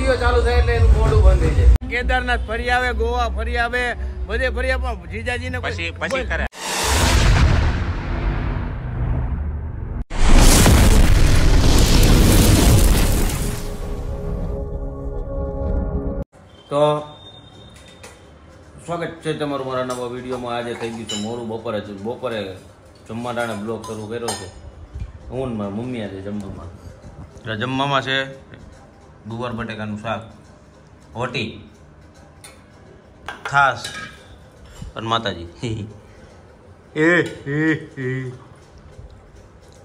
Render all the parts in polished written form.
Video ચાલુ થાય એટલે એનું મોઢું બંધ થઈ જાય. કેદારનાથ ફરી આવે, ગોવા ફરી આવે, બધે ફરી આવે, જીજાજીને પછી કરે. તો સ્વાગત છે તમારું મારા નવા વિડીયોમાં. આજે થઈ ગયું છે મોડું, બપોરે જમવા ટાણે બ્લોગ શરૂ કર્યો છે. હું ને મારી મમ્મી આજે જમવામાં છે ગુવાર બટેકાનું શાક, રોટી, ખાસ અને માતાજી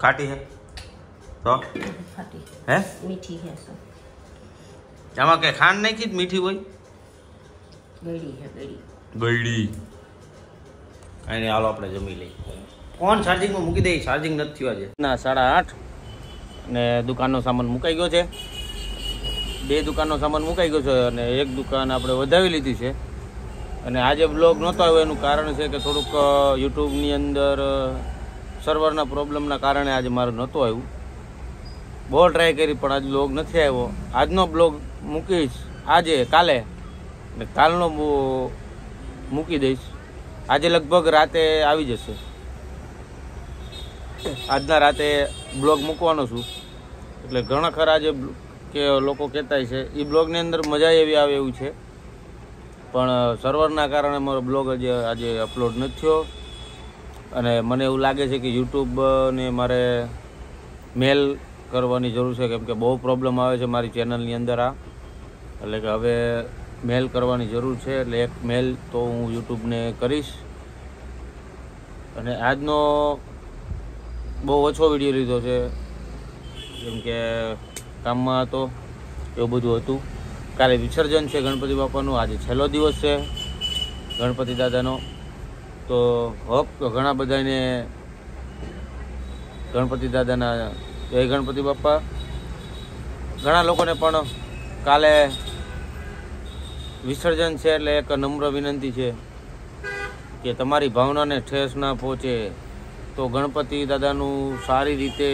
ખાટી હે તો હે મીઠી હે. આમાં કે ખાંડ નાખી મીઠી હોય? ગળી કઈ નહીં, હાલો આપણે જમી લઈએ. ફોન ચાર્જિંગમાં મૂકી દઈએ, ચાર્જિંગ નથી થયું આજે. ના 8:30 અને દુકાનનો સામાન મુકાઈ ગયો છે. 2 દુકાનનો સામાન મુકાઈ ગયો છે અને 1 દુકાન આપણે વધાવી લીધી છે. અને આજે બ્લોગ નહોતો આવ્યો એનું કારણ છે કે થોડુંક યુટ્યુબની અંદર સર્વરના પ્રોબ્લેમના કારણે આજે મારું નહોતું આવ્યું. બહુ ટ્રાય કરી પણ આજ બ્લોગ નથી આવ્યો. આજનો બ્લોગ મૂકીશ આજે, કાલે ને કાલનો મૂકી દઈશ. આજે લગભગ રાતે આવી જશે. આજના રાતે બ્લોગ મૂકવાનો છું. એટલે ઘણા ખરા જે કે લોકો કહેતા છે એ બ્લોગની અંદર મજા એવી આવે એવું છે, પણ સર્વરના કારણે મારો બ્લોગ આજે અપલોડ નથી થયો. અને મને એવું લાગે છે કે યુટ્યુબને મારે મેલ કરવાની જરૂર છે, કેમ કે બહુ પ્રોબ્લેમ આવે છે મારી ચેનલની અંદર આ. એટલે કે હવે મેલ કરવાની જરૂર છે. એટલે એક મેલ તો હું યુટ્યુબને કરીશ. અને આજનો બહુ ઓછો વિડીયો લીધો છે, કેમ કે કામમાં હતો એવું બધું હતું. કાલે વિસર્જન છે ગણપતિ બાપાનું, આજે છેલ્લો દિવસ છે ગણપતિ દાદાનો. તો હોપ ઘણા બધાને ગણપતિ દાદાના જય ગણપતિ બાપા. ઘણા લોકોને પણ કાલે વિસર્જન છે એટલે એક નમ્ર વિનંતી છે કે તમારી ભાવનાને ઠેસ ના પહોંચે તો ગણપતિ દાદાનું સારી રીતે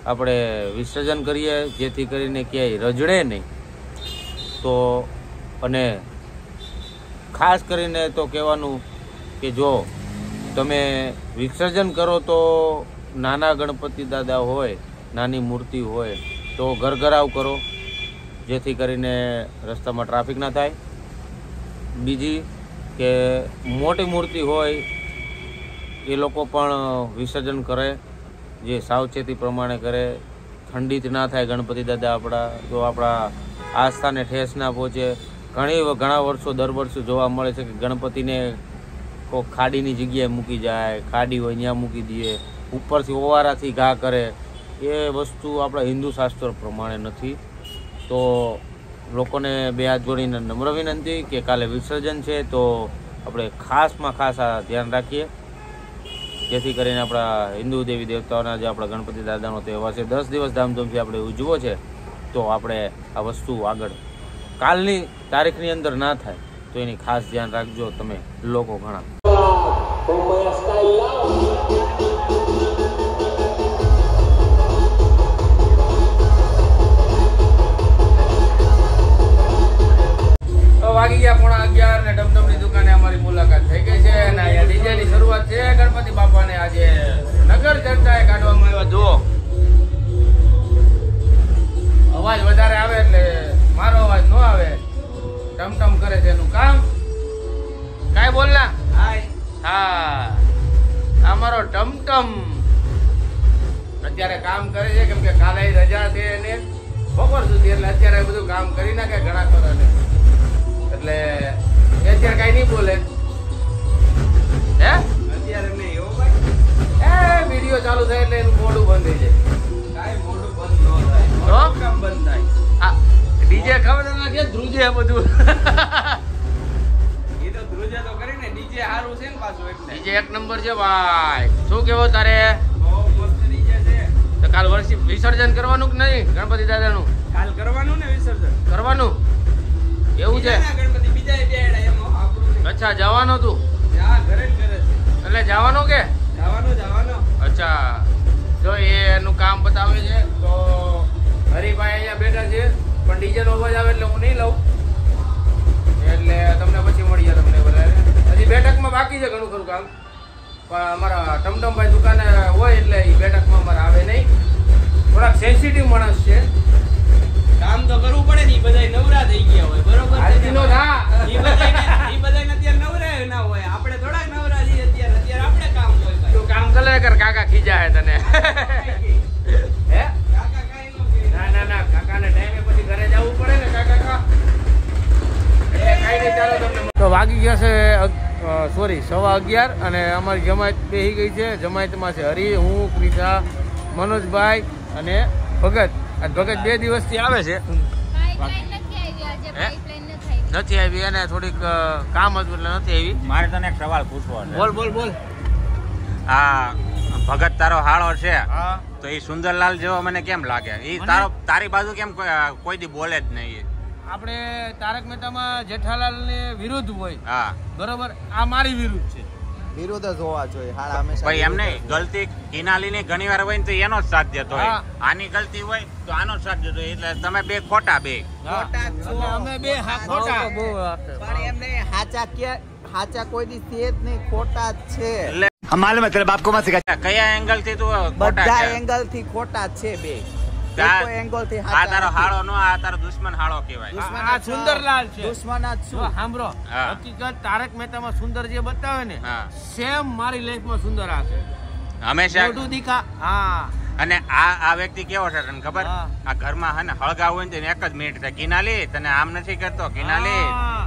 આપણે વિસર્જન કરીએ, જેથી કરીને ક્યાંય રજડે નહીં. તો અને ખાસ કરીને તો કહેવાનું કે જો તમે વિસર્જન કરો તો નાના ગણપતિ દાદા હોય, નાની મૂર્તિ હોય તો ઘરઘરાવ કરો, જેથી કરીને રસ્તામાં ટ્રાફિક ના થાય. બીજી કે મોટી મૂર્તિ હોય એ લોકો પણ વિસર્જન કરે, જે સાવચેતી પ્રમાણે કરે, ખંડિત ના થાય ગણપતિ દાદા આપણા, તો આપણા આસ્થાને ઠેસ ના પહોંચે. ઘણા વર્ષો દર વર્ષે જોવા મળે છે કે ગણપતિને કોઈ ખાડીની જગ્યાએ મૂકી જાય, ખાડી હોય ત્યાં મૂકી દે, ઉપરથી ઓવારાથી ઘા કરે. એ વસ્તુ આપણા હિન્દુ શાસ્ત્રો પ્રમાણે નથી. તો લોકોને 2 હાથ જોડીને નમ્ર વિનંતી કે કાલે વિસર્જન છે તો આપણે ખાસમાં ખાસ આ ધ્યાન રાખીએ, જેથી કરીને આપણા હિન્દુ દેવી દેવતાઓના જે આપણા ગણપતિ દાદાનો તહેવાર છે 10 દિવસ ધામધૂમથી આપણે ઉજવો છે, તો આપણે આ વસ્તુ આગળ કાલની તારીખની અંદર ના થાય તો એની ખાસ ધ્યાન રાખજો તમે લોકો ઘણા. વાગી ગયા 11:15 ને ડમડમની દુકાને અમારી મુલાકાત થઈ ગઈ છે. અને અહીંયા ડીજેની શરૂઆત છે. ગણપતિ બાપાને આજે નગર ચર્ચાએ કાઢવામાં આવ્યા. જુઓ અવાજ વધારે આવે એટલે મારો અવાજ ન આવે, ટમટમ કરે છે એનું કામ. કાંઈ બોલના હા, અમારો ટમટમ અત્યારે કામ કરે છે, કેમ કે કાલે રજા છે એને બપોર સુધી. એટલે અત્યારે બધું કામ કરી નાખે ઘણા ખરાને. એટલે અત્યારે કઈ નહીં બોલે હે, અત્યારે નહીં એવું ભાઈ. વિડીયો ચાલુ થાય એટલે એનું મોઢું બંધ થઈ જાય. કાંઈ મોઢું બંધ ન થાય, કામ બંધ થાય. આ ડીજે ખબર નથી ધ્રુજે બધું. એ તો ધ્રુજે તો કરીને ડીજે સારું છે ને પાછું. ડીજે 1 નંબર છે ભાઈ. શું કેવો તારે? બહુ મસ્ત ડીજે છે. તો કાલ વિસર્જન કરવાનું કે નહીં ગણપતિ દાદાનું? કાલ કરવાનું ને વિસર્જન કરવાનું એવું છે. ગણપતિ બીજા બેડા એમ આપણું. અચ્છા જવાનો તું? હા ઘરે જ કરે છે. એટલે જવાનો કે જવાનો? અચ્છા જો એનું કામ બતાવે છે. તો હરિભાઈ અહીંયા બેઠા છે પણ ડીજે નો અવાજ આવે એટલે હું નહીં લઉં, એટલે તમને પછી મળીએ. તમને બધા હજી બેઠકમાં બાકી છે ઘણું ખરું કામ, પણ અમારા ટમટમભાઈ દુકાને હોય એટલે એ બેઠકમાં અમારે આવે નહીં. થોડાક સેન્સિટિવ માણસ છે, કામ તો કરવું પડે ને. બધા નવરા થઈ ગયા હોય, બરોબર? આજનો ના ઈ બધાને અત્યારે નવરા ના હોય, આપણે થોડાક નવરા છીએ અત્યારે આપણે કામ હોય. ભાઈ તું કામ કરે કર, કાકા ખીજા હે તને. હે કાકા કાઈ નો કે ના ના કાકાને ટાઈમે પછી ઘરે જવું પડે ને. કાકા કાઈ નહીં, ચાલો તમને. તો વાગી ગયા છે સોરી 11:15 અને અમારી જમાયત બેસી ગઈ છે. જમાયતમાં છે હરી, હું, ક્રિશા, મનોજભાઈ અને ભગત. આ ભગત 2 દિવસથી આવે છે, નથી આવી અને થોડીક કામ હતું એટલે નથી આવી. મારે તને એક સવાલ પૂછવો છે. બોલ બોલ બોલ. આ ભગત તારો હાળો છે, હા તો એ સુંદરલાલ જેવો મને કેમ લાગે? એ તારી બાજુ કેમ કોઈ દી બોલે જ નહીં? આપણે તારક મહેતામાં જેઠાલાલ ને વિરુદ્ધ હોય, હા બરોબર, આ મારી વિરુદ્ધ છે. વિરુદ્ધ જ હોવા જોઈએ. હાડા હંમેશા ભાઈ એમ નહીં, ગલતી કિનાલી ની ઘણી વાર હોય ને તો એનો જ સાથ દેતો હોય, હા. આની ગલતી હોય તો આનો જ સાથ દેતો હોય. એટલે તમે બે ખોટા બે. ખોટા જ છો. એટલે અમે બે ખોટા. પણ એમ નહીં, હાચા કોઈ દી છે જ નહીં, ખોટા જ છે. એટલે માલુમ હે, તેરે બાપ કો મત સિખા. કયા એંગલ થી તું ખોટા બધા છે? એંગલ થી ખોટા જ છે બે. આ- કોઈ એંગલ થી આ હાચા તારો નથી. હાળો નો, આ તારો દુશ્મન હાળો કહેવાય. દુશ્મન આ જ છો. સુંદરલાલ છે. દુશ્મન જ જો છું. સાંભળો, હા. હકીકત તારક મહેતામાં સુંદર જે બતાવે ને, હા. સેમ મારી લાઈફમાં સુંદર આ છે. હંમેશા. મોઢું દીખા. હા અને આ વ્યક્તિ કેવો છે તને ખબર? હા. આ ઘરમાં હે ને હળગાવ હોય ને તો એને એક જ મિનિટ થાય. કિનાલી તને આમ નથી કરતો, કિનાલી. હા.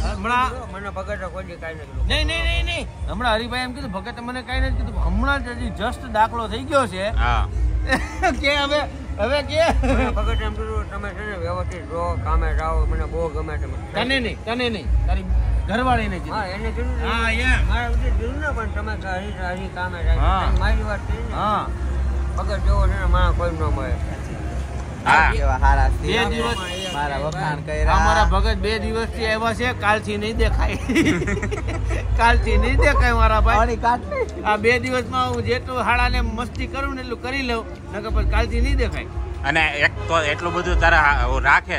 હમણાં મને ભગત કોઈ દી કાઈ નથી. નહીં હમણાં હરિભાઈ એમ કીધું, ભગતે મને કઈ નથી કીધું. હમણાં જ હજી જસ્ટ દાખલો થઈ ગયો છે હા કે હવે કે મને ભગત એમ કીધું તમે છે ને વ્યવસ્થિત રહો, કામે જાઓ, મને બહુ ગમે તમે. તને નહીં તારી ઘરવાળીને હા કીધું. એને કીધું ને. હા એમ. મારા બધે કીધું ને, પણ તમે હરી કામે હા. જાય. મારી વાત કરી ને, હા ભગત જેવો છે ને મારા કોઈ ન મળે. હા કેવા હારા છે. 2 દિવસ મારા વખાણ અમારા કર્યા. ભગત 2 દિવસથી આવ્યા છે, કાલથી નહીં દેખાય. કાલથી નહીં દેખાય મારા ભાઈ. અણી કાઢલી. આ 2 દિવસમાં હું જેટલું હાડાને મસ્તી કરું ને એટલું કરી લઉં, નકર પછી કાલથી નહીં દેખાય. અને એક તો એટલું બધું તારા રાખે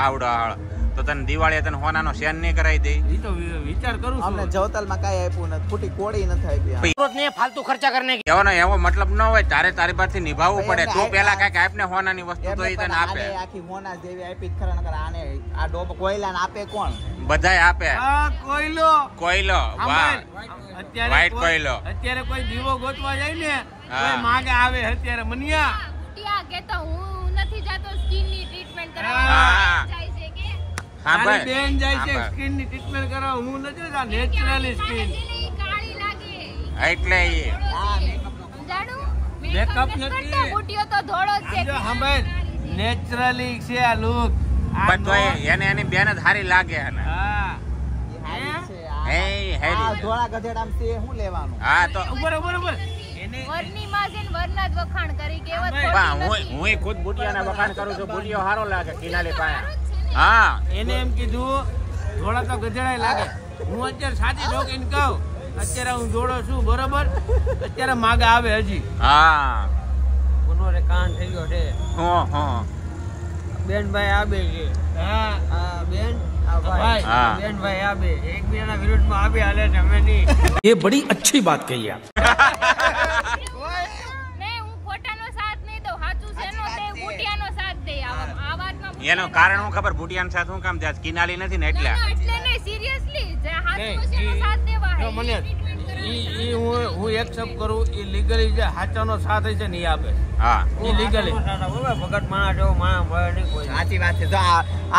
આવડો હાળ, તો તને દિવાળીએ તને હોનાનો સેન નહીં કરાવી દે? એ તો વિચાર કરું અમને છું. જવતલમાં કાંઈ આપ્યું નથી, ખોટી કોળી નથી આપી. ફાલતુ ખર્ચા કરને એવાનો એવો મતલબ ન હોય, તારી પાસેથી નિભાવવું ભાઈ, પડે. એમને તું આ- પેલા કઈક આપને હોનાની વસ્તુ તો એ તને આપે. આને આખી હોના જેવી આપી જ ખરા, નકર આને આ ડોબ કોયલાને આપે કોણ? બધાય આપે. આ કોયલો કોયલો, વાહ. અત્યારે White કોયલો. અત્યારે કોઈ દીવો ગોતવા જાય ને, હા. કોઈ માગે આવે અત્યારે મનિયા. ત્યાં કે તો હું નથી જાતો સ્કિનની ટ્રીટમેન્ટ હા. કરાવવા જાય છે કે હા તારી ભાઈ. બેન જાય છે હા ભાઈ. સ્કિન ની ટ્રીટમેન્ટ કરાવવા, હું નથી જતા. Naturally skin. ઈ કાળી લાગે એટલે ઈ. સમજાણું? Makeup નથી નથી. કરતો, બુટીઓ તો ધોળો જ છે. આજો સાંભળ, નેચરલી છે આ લુક. પણ તોય એને એની બેન જ સારી લાગે એને. હા ઈ હારી છે, આ- હે આ હેરી. ધોળા ગધેડામાં છે શું લેવાનું? હા તો બરોબર એને વરની માં છે ને વરના જ વખાણ કરી કેવત હા, ખોટી હું નથી. ખુદ બુટિયાના વખાણ કરું છું. બુટિયો સારો લાગે કિનાલી પાસે. સારું જ છે ને. હા એને એમ કીધું થોડા તો ગધેડાય લાગે. હું અત્યારે સાચી ઠોકીને કહું, અત્યારે હું જોડો છું, બરોબર, અત્યારે માગા આવે હજી. હા કોનો રે કાન થઈ ગયો છે. હું બેન ભાઈ આ બે છે. હા આ બેન આ ભાઈ. ભાઈ. હા. બેન ભાઈ આ બે એકબીજાના વિરુદ્ધમાં આ બે હાલે છે, અમે નહીં. ये बड़ी अच्छी बात कही आप. નહીં, હું ખોટાનો સાથ નહીં દઉં. સાચું છે એનો તે બુટિયાનો સાથ દે. આ વાતમાં એનું કારણ હું ખબર? બુટિયાન સાથે હું કામ ત્યાં કિનાલી નથી ને એટલે. ના, ના, એટલે નહીં, સિરિયસલી જે સાચું છે એનો નહીં, સાથ દેવા જો હે. મને ઈ treatment કરાવવા. ઈ હું એક્સેપ્ટ કરું, ઈ લીગલી જે સાચાનો સાથ છે ને ઈ આપે. હા ઈ લીગલી. ભગત માણસ જેવો માણસ મળે નહીં કોઈ. સાચી વાત છે. જો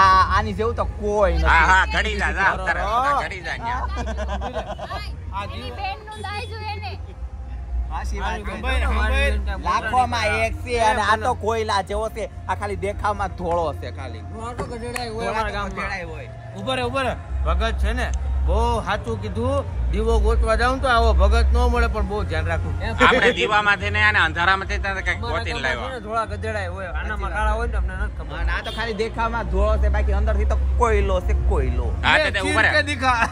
આની જેવું તો કોઈ નથી. હા હા ઘડી જા જા તરત ઘડી જા ન્યા. આ એની જીવ- બેનનું દાયજું એને. સાચી વાત છે. ખબર. લાખોમાં એક છે અને આ તો કોયલા જેવો છે. આ ખાલી દેખાવમાં ધોળો છે ખાલી. અમારા ગામમાં. ગધેડાય હોય. ઉભા રે ભગત છે ને, બહુ સાચું કીધું. દીવો ગોતવા જાઉં તો આવો ભગત ન મળે, પણ બહુ ધ્યાન રાખવું. આપણે દીવામાંથી ને અને અંધારામાંથી તને કઈક ગોતીને લાવ્યા. થોડા ગધેડાય હોય, આનામાં કાળા હોય ને અમને નથી ખબર. અને આ તો ખાલી દેખાવમાં ધોળો છે, બાકી અંદરથી તો કોયલો છે, કોયલો. હા એ તે ચીર ઉભા કે રહે. દીખા.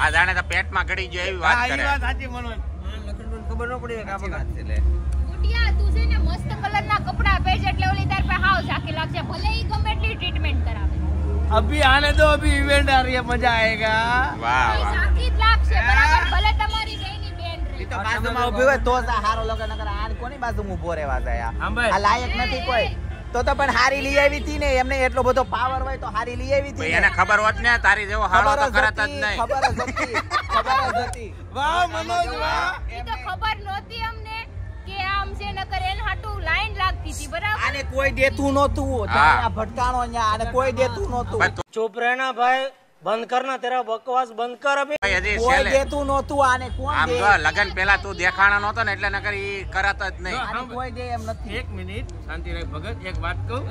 આ જાણે તો પેટમાં ગળી ગયો એવી હા, વાત ઈ કરે. વાત સાચી મનોજ. લખનને ખબર ન પડી કે આ સાચી ભગત. વાત છે લે. બુટિયા, તું છે ને મસ્ત કલરના કપડાં પહેરજે એટલે ઓલી તાર પાસે હાવ ઝાંખી લાગશે. अभी आने दो, अभी इवेंट आ रही है, मजा आएगा. વાહ વાહ સાચી જ લાગશે બરાબર ભલે તમારી બેયની બેન રહી. તો બાજુમાં ઊભી હોય તો હારો લોકો નકર આ કોની બાજુમાં ઊભો રહેવા જાય આ લાયક નથી કોઈ તો પણ હારી લઈ આવી હતી ને એમને એટલો બધો પાવર હોય તો હારી લઈ આવી હતી એને ખબર હોત ને તારી જેવો હાળો તો કરત જ નહીં. ખબર જ હતી વાહ મનોજ વાહ. એ તો ખબર નહોતી અમને કે આમ છે નકર એને હાટું લાઈન લાગતી હતી બરાબર. આને કોઈ દેતું નહોતું આ ભટકાણો અહીંયા આને કોઈ દેતું નહોતું चुप रहना भाई, बंद करना तेरा बकवास बंद कर अभी. ભાઈ હજી કોઈ છેલ્લે દેતું નહોતું આને કોણ આમ દે જો લગન પેલા તું દેખાણા નહોતો ને એટલે નકર ઈ કરત જ નહીં. આને કોઈ દે એમ નથી એક મિનિટ શાંતિ રાખ ભગત, એક વાત કહું.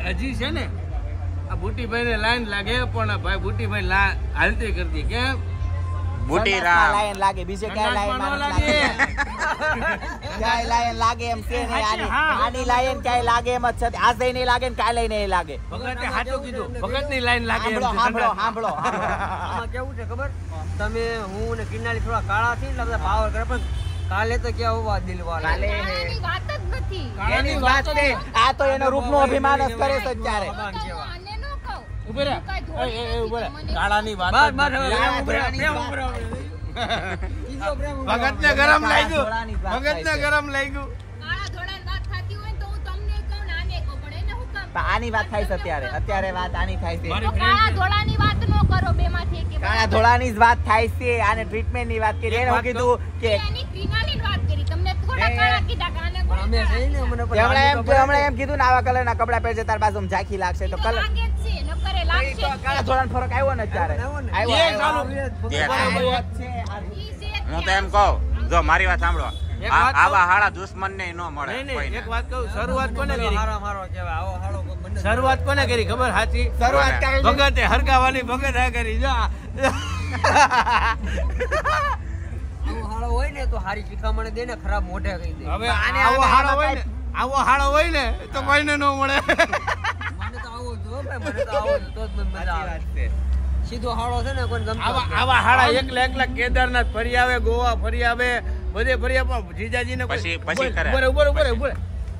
હજી છે ને આ બુટીભાઈ ને લાઈન લાગે પણ ભાઈ બુટીભાઈ હાલતી કરતી કેમ બુટી સંડાસમાં રામ લાઈન લાગે બીજે ક્યાંય લાઈન સંડાસમાં ન લાગે ક્યાંય લાઈન લાગે એમ છે ને આની લાઈન ક્યાંય લાગે એમ જ છે આજે નહીં લાગે ને કાલે નહીં લાગે ભગતે સાચું કીધું, ભગત ની લાઈન લાગે એમ સાંભળો છે. સાંભળો સાંભળો આમાં કેવું છે ખબર તમે હું ને કિનારી થોડા કાળા થી એટલે બધા પાવર કરે પણ કાલે તો ક્યાં હોવા દિલવાળા કાલે આની વાત જ નથી. એની વાત છે આ તો એનો રૂપનો અભિમાન જ કરે છે અત્યારે તો આને ન કહું. ઉભે રહે. કાંઈ ધોળી નથી ઉભે રહે. તો મને કાળાની વાત બસ, જ બસ, નથી. હવે ભગત ને ગરમ લાગ્યું, ધોળાની વાત ભગત ને થાય છે. ગરમ લાગ્યું. કાળા ધોળાની વાત થતી હોય ને તો હું તમને કહું ને આને કહું પણ એને હું કામ પણ આની વાત થાય છે અત્યારે વાત આની થાય છે તો કાળા ધોળાની વાત ન કરો બેમાંથી એકે કાળા ધોળાની જ વાત થાય છે આને ટ્રીટમેન્ટ ની વાત કરી એને હું કીધું કે એની ક્રિનાલીની વાત કરી તમને થોડા કાળા કીધા કે આને કોણ અમે કાળા? જઈને મને પણ હમણાં એમ કીધું ને આવા કલર ના કપડા પહેરજે તાર બાજુમાં ઝાંખી લાગશે તો તો કલર લાગે જ છે નકરે લાગશે જ છે. કાળા ધોળાનો ફરક આવ્યો ને અત્યારે આવ્યો ને. આવ્યો, એ આવ્યો. ચાલુ. આવ્યો જ છે આ. ઈ છે હું તો એમ કહું જો મારી વાત સાંભળો એક વાત કહું. આવા હાળા દુશ્મન ને ન મળે નહીં નહીં, કોઈને. એક વાત કહું, શરૂઆત કોને કરી? હારો હારો કહેવાય આવો હારો બંને શરૂઆત કોને કરી ખબર? સાચી શરૂઆત કરી છે. ભગતે હરગાવાની ભગત આ કરી જો આ. આવો હારો હોય ને તો હારી શિખામણ દે ને ખરાબ મોઢે કહી દે હવે આને આવો હવે હાળો આમાં હોય ને, આવો હાળો હોય ને તો કોઈને ન મળે. મને તો આવો જો ભાઈ મને તો આવો તો જ મને મજા સાચી આવે વાત છે. સીધો હારો છે ને કોઈ ગમતો આવા જ નહીં. આવા હાળા એકલા કેદારનાથ ફરી આવે, ગોવા ફરી આવે, બધે ફરી આવે. પણ જીજાજીને કોઈ- પછી કરે. ઉભરે.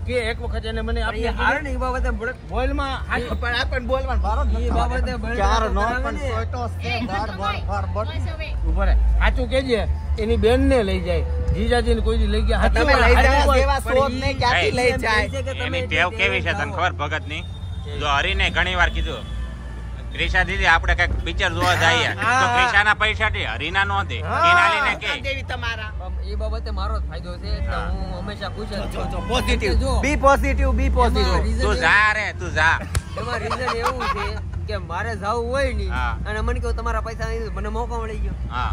કે એક વખત એને મને પણ એ હારે ને એ બાબતે ભડક બોલમાં પણ આપણને બોલવાનું ભારો જ એ નથી. બાબતે ભડક ચાર નો કરાવે પણ ને. સોયટો છે, એ ધડ ભર ભર ભર. બસ હવે ઉભરે સાચું કેજે એની બેન ને લઈ જાય, જીજાજીને કોઈ દી લઈ ગયા. સાચું તમે બોલ, લઈ સાચું જવા બોલ. જેવા શોધ નહીં ક્યાંથી લઈ એમ જાય કહે છે કે તમે એની ટેવ કેવી છે તને ખબર ભગત ની? જો હરીને ઘણી વાર કીધું ક્રિશા દીદી આપણે કઈક પિક્ચર જોવા જઈએ તો ક્રિશાના પૈસા થી હરીના નો દે કિનાલીને કે દેવી તમારા એ બાબતે મારો જ ફાયદો છે એટલે હું હંમેશા ખુશ જ છું. પોઝિટિવ જો. બી પોઝિટિવ બી એમાં પોઝિટિવ reason તું એવું- જા રે તું જા. એમાં reason એવું છે કે મારે જાવું હોય નહીં હા. અને મને કહ્યું તમારા પૈસા નહીં મને મોકો મળી ગયો હા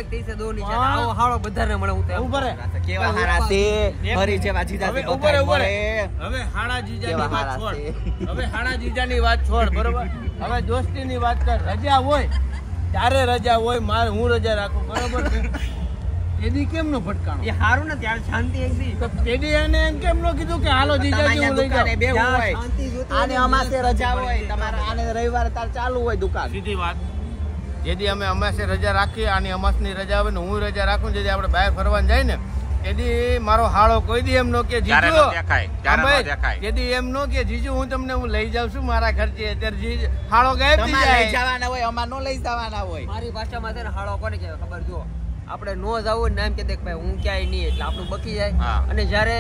એક દિવસે દો ની આવો હાળો બધાને મળે હું તો એમ ઉભરે. કેવા હારા છે હરી જેવા જીજાજી હવે બધાય ઉભરે. મળે. હવે હાડા જીજાની કેવા વાત હારા છોડ. છે. હવે હાડા જીજાની વાત છોડ, બરોબર? હવે દોસ્તીની વાત કર. રજા હોય ત્યારે રજા હોય, મારે હું રજા રાખું, બરોબર છે? તેદી કેમ નો ફટકાણો? એ હારું ને ત્યારે શાંતિ એક દી તો તેદી એને એમ કેમ નો કીધું કે હાલો જીજાજી હું લઈ દુકાને જાઉં? બેહવું જ્યાં હોય શાંતિ જોતી આને હોય ને અમાસે રજા હોય તમારે આને રવિવારે તાર ચાલુ હોય દુકાન સીધી વાત. જેથી અમે અમાસે રજા રાખીએ, આની અમાસની રજા આવે ને હું રજા રાખું, જેથી આપણે બહાર ફરવાનું જાય ને તેથી મારો હાળો કોઈ દી એમ નો કે જ્યારે જીજુ નો દેખાય, જ્યારે નો હા ભાઈ, દેખાય. તેથી એમ નો કે જીજુ હું તમને હું લઈ જાઉં છું મારા ખર્ચે. અત્યારે જીજુ હાળો ગાયબ થઈ તમારે લઈ જાય. જવાના હોય અમાર નો લઈ જવાના હોય મારી ભાષામાં છે ને હાળો કોને કહેવાય ખબર જો આપણે નો જવું ને એમ કે દેખ ભાઈ હું ક્યાંય નહીં એટલે આપણું બકી જાય હા. અને જ્યારે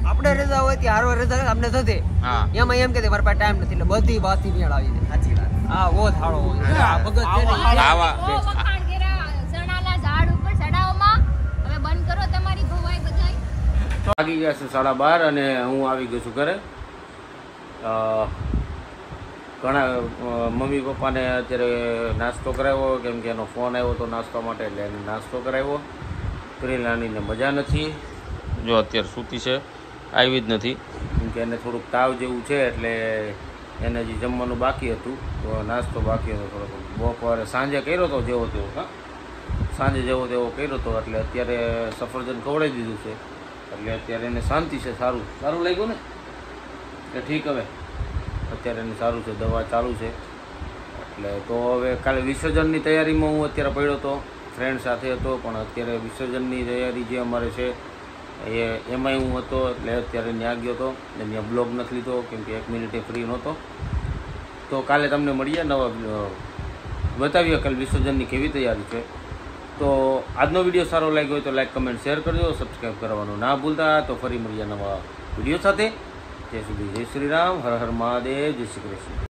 આપણે રજા હોય ત્યાં હારો રજા અમને થશે હા. એમાં એમ કે મારા પાસે ટાઈમ નથી એટલે બધી વાતથી મેળ આવી જાય સાચી વાત હા વો જ હાળો હોય આ ભગત છે ને આવા બહુ વખાણ કર્યા ચણાના ઝાડ ઉપર ચડાવવામાં. હવે બંધ કરો તમારી ભવાઈ બધાય. વાગી ગયા છે 12:30 અને હું આવી ગયો છું ઘરે. ઘણા મમ્મી પપ્પાને અત્યારે નાસ્તો કરાવ્યો, કેમ કે એનો ફોન આવ્યો હતો નાસ્તા માટે, એટલે એને નાસ્તો કરાવ્યો. પ્રિયલાનીને મજા નથી, જો અત્યારે સૂતી છે, આવી જ નથી, કેમ કે એને થોડુંક તાવ જેવું છે, એટલે એને હજી જમવાનું બાકી હતું, તો નાસ્તો બાકી હતો થોડોક. બપોરે સાંજે કર્યો હતો જેવો તેવો, હા સાંજે જેવો તેવો કર્યો હતો, એટલે અત્યારે સફરજન ખવડાવી દીધું છે, એટલે અત્યારે એને શાંતિ છે. સારું લાગ્યું ને? એટલે ઠીક. હવે અત્યારે એને સારું છે, દવા ચાલુ છે. એટલે તો હવે કાલે વિસર્જનની તૈયારીમાં હું અત્યારે પડ્યો હતો, ફ્રેન્ડ સાથે હતો, પણ અત્યારે વિસર્જનની તૈયારી જે અમારે છે એમાંય હું હતો, એટલે અત્યારે ત્યાં ગયો હતો. ને ત્યાં બ્લોગ નથી લીધો, કેમ કે 1 મિનિટે ફ્રી નહોતો. તો કાલે તમને મળીએ નવા બતાવીએ કાલે વિસર્જનની કેવી તૈયારી છે. તો આજનો વિડીયો સારો લાગ્યો હોય તો લાઈક કમેન્ટ શેર કરજો, સબસ્ક્રાઈબ કરવાનું ના ભૂલતા. તો ફરી મળીએ નવા વિડીયો સાથે. ત્યાં સુધી જય શ્રી રામ, હર હર મહાદેવ, જય શ્રી કૃષ્ણ.